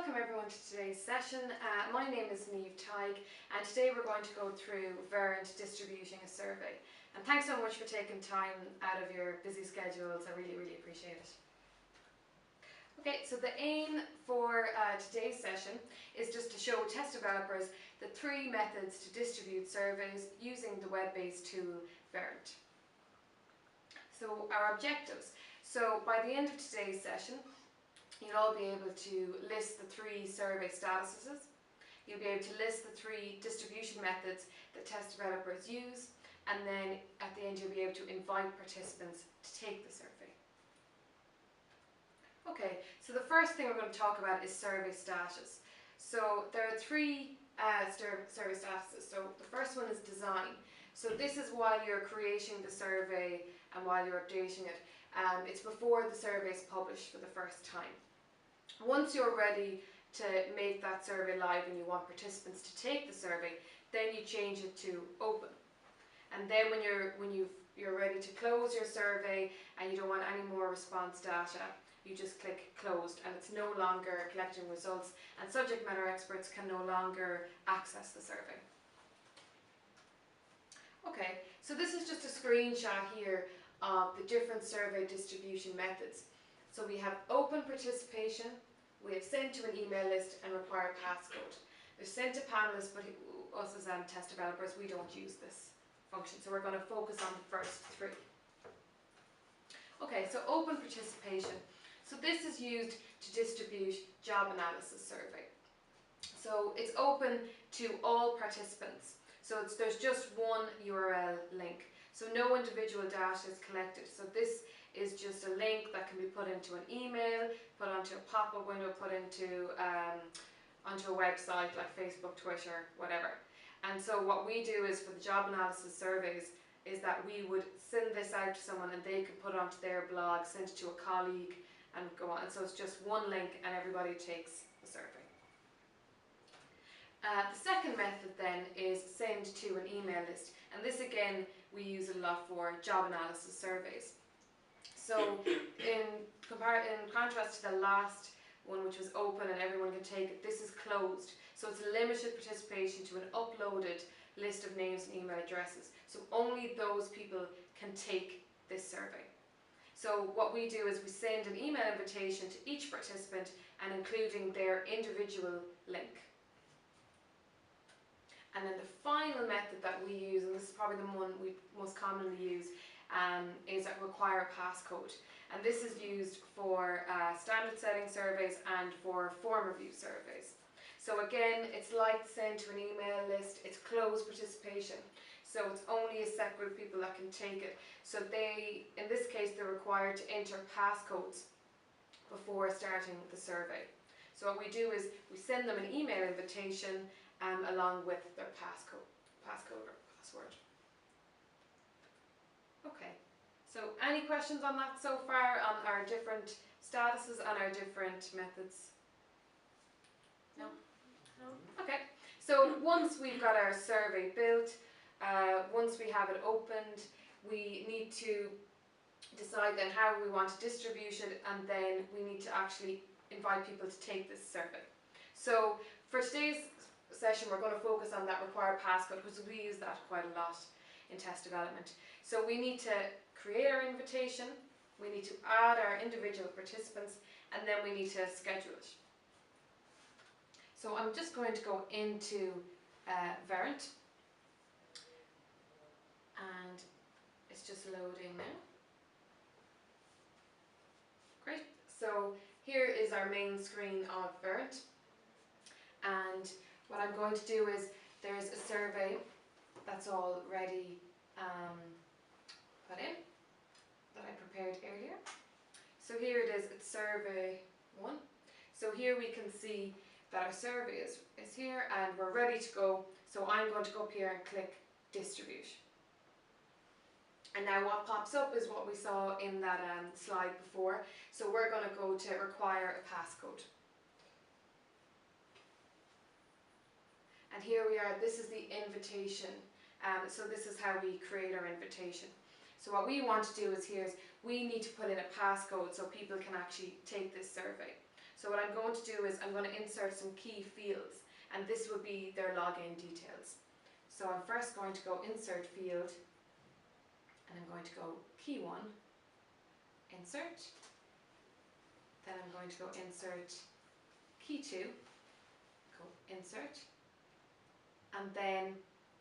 welcome everyone to today's session. My name is Niamh Teig, and today we're going to go through Verint distributing a survey. And thanks so much for taking time out of your busy schedules. I really appreciate it. Okay, so the aim for today's session is just to show test developers the three methods to distribute surveys using the web-based tool Verint. So our objectives. So by the end of today's session, you'll all be able to list the three survey statuses. You'll be able to list the three distribution methods that test developers use, and then at the end you'll be able to invite participants to take the survey. Okay, so the first thing we're going to talk about is survey status. So there are three survey statuses. So the first one is design. So this is while you're creating the survey and while you're updating it. It's before the survey is published for the first time. Once you're ready to make that survey live and you want participants to take the survey, then you change it to open. And then when you're ready to close your survey and you don't want any more response data, you just click closed, and it's no longer collecting results, and subject matter experts can no longer access the survey. Okay, so this is just a screenshot here of the different survey distribution methods. So we have open participation, we have send to an email list, and require passcode. They're sent to panelists, but us as test developers, we don't use this function. So we're going to focus on the first three. Okay, so open participation. So this is used to distribute job analysis survey. So it's open to all participants. So there's just one URL link. So no individual data is collected. So this is just a link that can be put into an email, put onto a pop-up window, put into onto a website like Facebook, Twitter, whatever. And so what we do is for the job analysis surveys is that we would send this out to someone and they could put it onto their blog, send it to a colleague, and go on. And so it's just one link and everybody takes the survey. The second method then is send to an email list, and this again we use a lot for job analysis surveys. So in contrast to the last one, which was open and everyone can take it, this is closed. So it's limited participation to an uploaded list of names and email addresses. So only those people can take this survey. So what we do is we send an email invitation to each participant and including their individual link. And then the final method that we use, and this is probably the one we most commonly use, is that require passcode. And this is used for standard setting surveys and for form review surveys. So again, it's like send to an email list, it's closed participation. So it's only a set group of people that can take it. So they, in this case, they're required to enter passcodes before starting the survey. So what we do is we send them an email invitation along with their passcode or password. Okay, so any questions on that so far, on our different statuses and our different methods? No? No? Okay, so once we've got our survey built, once we have it opened, we need to decide then how we want to distribute it, and then we need to actually invite people to take this survey. So for today's session we're going to focus on that required passcode, because we use that quite a lot in test development. So we need to create our invitation, we need to add our individual participants, and then we need to schedule it. So I'm just going to go into Verint, and it's just loading now. Great, so here is our main screen of Verint, and what I'm going to do is there's a survey that's already put in that I prepared earlier. So here it is, it's survey 1. So here we can see that our survey is here and we're ready to go. So I'm going to go up here and click distribute. And now what pops up is what we saw in that slide before. So we're going to go to require a passcode. And here we are, this is the invitation. So this is how we create our invitation. So what we want to do is we need to put in a passcode so people can actually take this survey. So what I'm going to do is I'm going to insert some key fields, and this will be their login details. So I'm first going to go insert field, and I'm going to go key 1, insert, then I'm going to go insert key 2, go insert, and then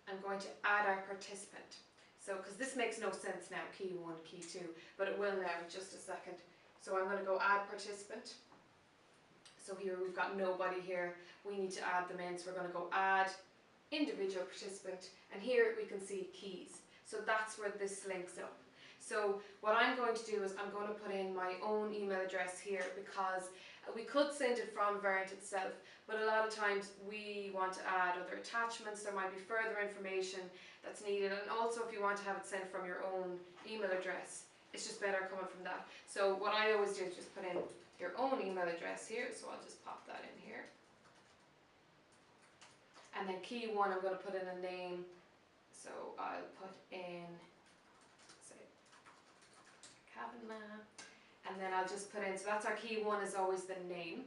I'm going to add our participant. So, because this makes no sense now, key 1, key 2, but it will now in just a second. So I'm going to go add participant. So here we've got nobody here, we need to add them in, so we're going to go add individual participant, and here we can see keys. So that's where this links up. So what I'm going to do is I'm going to put in my own email address here, because we could send it from Verint itself, but a lot of times we want to add other attachments, there might be further information that's needed, and also if you want to have it sent from your own email address, it's just better coming from that. So what I always do is just put in your own email address here, so I'll just pop that in here. And then key 1, I'm going to put in a name, so I'll put in, say, Kavanagh, and then I'll just put in, so that's our key 1 is always the name,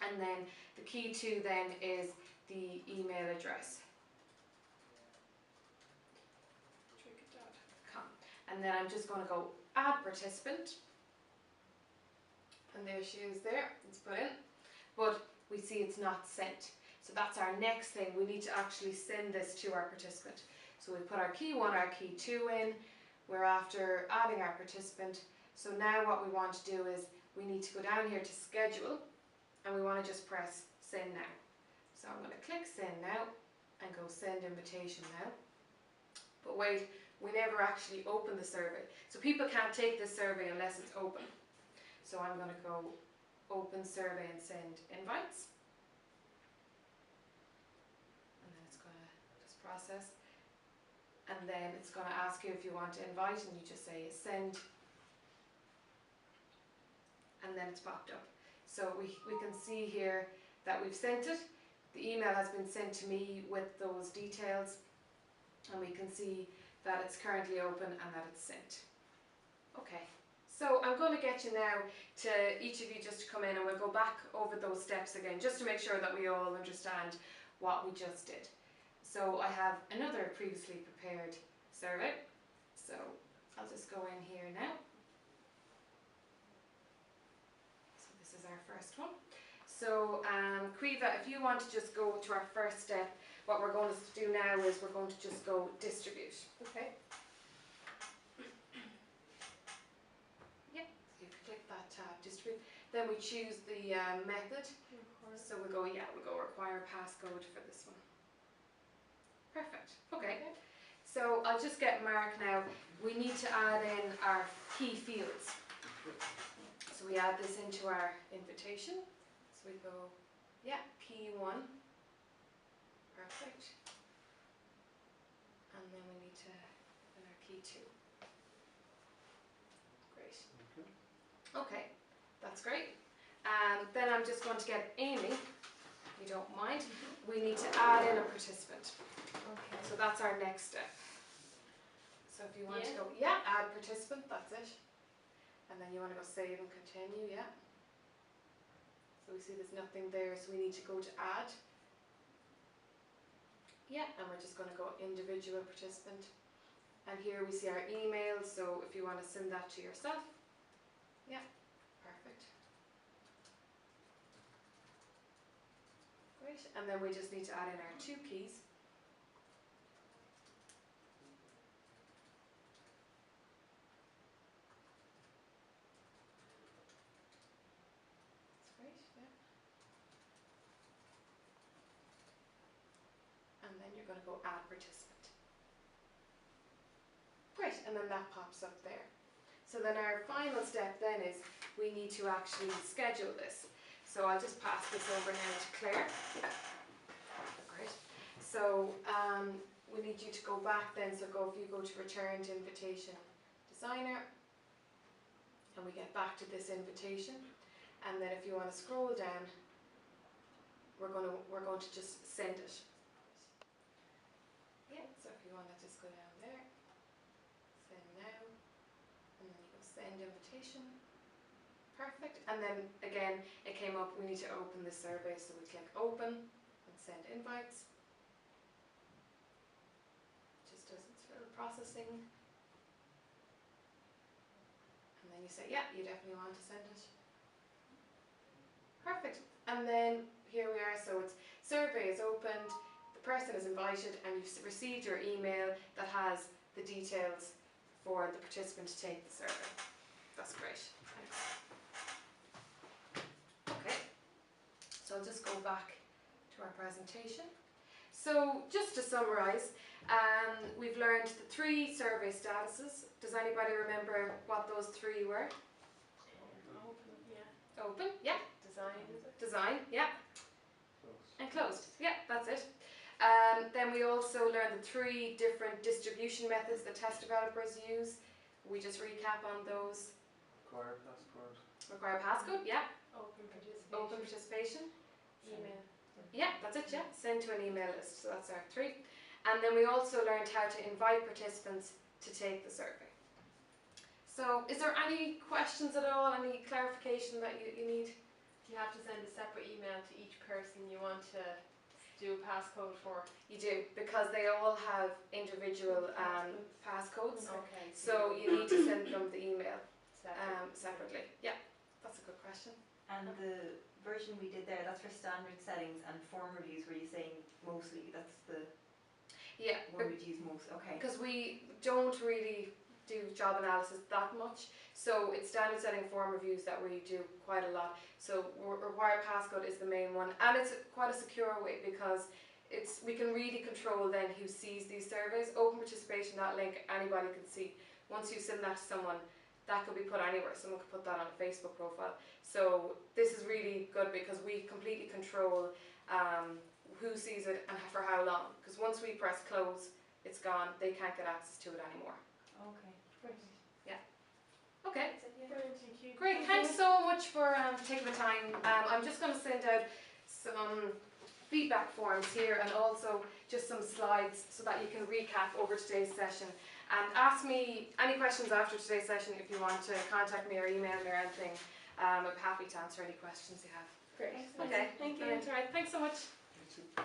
and then the key 2 then is the email address. And then I'm just going to go add participant, and there she is there, it's put in, but we see it's not sent. So that's our next thing, we need to actually send this to our participant. So we put our key 1, our key 2 in, we're after adding our participant. So now what we want to do is we need to go down here to schedule, and we want to just press send now. So I'm going to click send now and go send invitation now. But wait, we never actually open the survey. So people can't take this survey unless it's open. So I'm going to go open survey and send invites. And then it's going to just process. And then it's going to ask you if you want to invite, and you just say send. And then it's popped up. So we can see here that we've sent it. The email has been sent to me with those details. And we can see that it's currently open and that it's sent. Okay, so I'm going to get you now to each of you just to come in, and we'll go back over those steps again just to make sure that we all understand what we just did. So I have another previously prepared survey, so I'll just go in here now. So this is our first one. So Quiva, if you want to just go to our first step, what we're going to do now is we're going to just go distribute. Okay. Yeah, so you click that tab, distribute. Then we choose the method. So we'll go require passcode for this one. Perfect. Okay. So I'll just get Mark now. We need to add in our key fields. So we add this into our invitation. So we go, key 1. Perfect. And then we need to put our key 2. Great. Okay, that's great. Then I'm just going to get Amy, if you don't mind. We need to add in a participant. Okay. So that's our next step. So if you want to go, add participant, that's it. And then you want to go save and continue, So we see there's nothing there, so we need to go to add. And we're just going to go individual participant. And here we see our email, so if you want to send that to yourself. Perfect. Great, and then we just need to add in our 2 keys. And then you're going to go add participant. Great, and then that pops up there. So then our final step then is we need to actually schedule this. So I'll just pass this over now to Claire. Great. So we need you to go back then, so if you go to return to invitation designer, and we get back to this invitation, and then if you want to scroll down, we're going to just send it. So if you want to just go down there, send now, and then you go send invitation. Perfect. And then again, it came up, we need to open this survey, so we click open and send invites. Just does its little processing. And then you say, yeah, you definitely want to send it. Perfect. And then here we are, so it's survey is opened, the person is invited, and you've received your email that has the details for the participant to take the survey. That's great. Thanks. Okay, so I'll just go back to our presentation. So just to summarise, we've learned the 3 survey statuses. Does anybody remember what those 3 were? Open, yeah. Open, yeah. Design, is it? Design, yeah. Close. And closed, yeah, that's it. Then we also learned the 3 different distribution methods that test developers use. We just recap on those. Require password. Require passcode, yeah. Open participation. Open participation. Email. Yeah, that's it, yeah. Send to an email list, so that's our 3. And then we also learned how to invite participants to take the survey. So, is there any questions at all, any clarification that you need? You have to send a separate email to each person you want to do a passcode for. You do, because they all have individual passcodes. Okay. So you need to send them the email Separate. separately. Yeah, that's a good question. And the version we did there, that's for standard settings, and form reviews were you saying mostly, that's the Yeah, one we'd use most, okay. because we don't really do job analysis that much, so it's standard setting form reviews that we do quite a lot. So required passcode is the main one, and it's quite a secure way because we can really control then who sees these surveys. Open participation, that link anybody can see. Once you send that to someone, that could be put anywhere. Someone could put that on a Facebook profile. So this is really good because we completely control who sees it and for how long. Because once we press close, it's gone. They can't get access to it anymore. Okay. Great. Okay. Brilliant, thank you. Great. Thanks so much for taking the time. I'm just going to send out some feedback forms here and also just some slides so that you can recap over today's session. And ask me any questions after today's session if you want to contact me or email me or anything. I'm happy to answer any questions you have. Great. Okay. Thank you. Brilliant. All right. Thanks so much. You too.